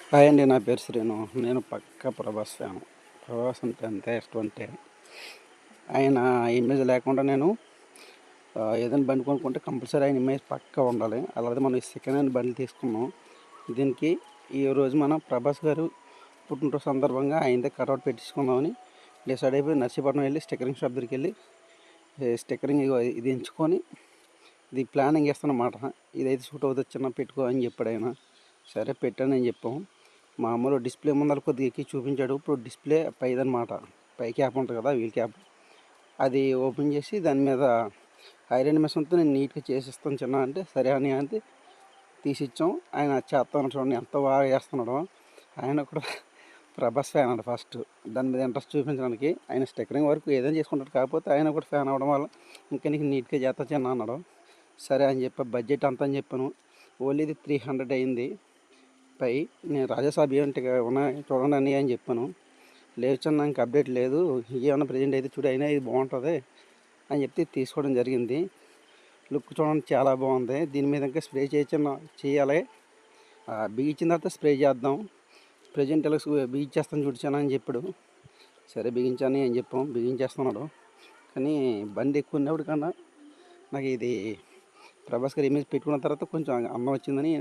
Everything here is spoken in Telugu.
హాయ్ అండి, నా పేరు శ్రీను. నేను పక్క ప్రభాస్ ఫ్యాను. ప్రభాస్ అంటే ఎంత ఇష్టం అంటే ఆయన ఇమేజ్ లేకుండా నేను ఏదైనా బండి కొనుక్కుంటే కంపల్సరీ ఆయన ఇమేజ్ పక్కా ఉండాలి. అలాగే మనం ఈ సెకండ్ హ్యాండ్ బండ్లు తీసుకున్నాం. దీనికి ఈరోజు మనం ప్రభాస్ గారు పుట్టినరోజు సందర్భంగా ఆయనదే కటౌట్ పెట్టించుకుందామని డిసైడ్ అయిపోయి నర్సీపట్నం వెళ్ళి స్టిక్కరింగ్ షాప్ దగ్గరికి వెళ్ళి స్టిక్కరింగ్ ఇది ఎంచుకొని ఇది ప్లానింగ్ చేస్తానమాట. ఇదైతే సూట్ అవుతుంది చిన్న పెట్టుకో అని చెప్పాడు ఆయన. సరే పెట్టానని చెప్పాము. మామూలు డిస్ప్లే ముందర కొద్దిగా ఎక్కి చూపించాడు. ఇప్పుడు డిస్ప్లే పైదనమాట, పై క్యాప్ ఉంటుంది కదా, వీల్ క్యాప్, అది ఓపెన్ చేసి దాని మీద ఐరన్ మెషిన్తో నేను నీట్గా చేసిస్తాను చిన్న అంటే సరే అని అంటే తీసిచ్చాం. ఆయన చేస్తాను చూడండి ఎంత బాగా చేస్తున్నాడో. ఆయన కూడా ప్రభాస్ ఫ్యాన్ అంట. ఫస్ట్ దాని మీద ఇంట్రెస్ట్ చూపించడానికి ఆయన స్టిక్కరింగ్ వరకు ఏదైనా చేసుకుంటాడు. కాకపోతే ఆయన కూడా ఫ్యాన్ అవ్వడం వల్ల ఇంకా నీకు నీట్గా చేస్తా చిన్న అన్నాడు. సరే అని చెప్పి బడ్జెట్ అంత అని చెప్పాను. ఓన్లీ ఇది 300 అయింది. పై నేను రాజాసాబ్ ఏంటి ఉన్నాయి చూడండి అని అని చెప్పాను. లేదు చిన్న నాకు అప్డేట్ లేదు, ఏమన్నా ప్రజెంట్ అయితే చూడు అయినా ఇది బాగుంటుంది అని చెప్తే తీసుకోవడం జరిగింది. లుక్ చూడండి చాలా బాగుంది. దీని మీద ఇంకా స్ప్రే చేయాలి. బిగించిన తర్వాత స్ప్రే చేద్దాం. ప్రజెంట్ ఇలా బిగించేస్తాను చూడ్చాను అని చెప్పాడు. సరే బిగించాను అని చెప్పాం, బిగించేస్తున్నాడు. కానీ బండి ఎక్కువ ఉన్నప్పుడు కన్నా నాకు ఇది ప్రభాస్ గారి ఇమేజ్ పెట్టుకున్న తర్వాత కొంచెం అందం వచ్చిందని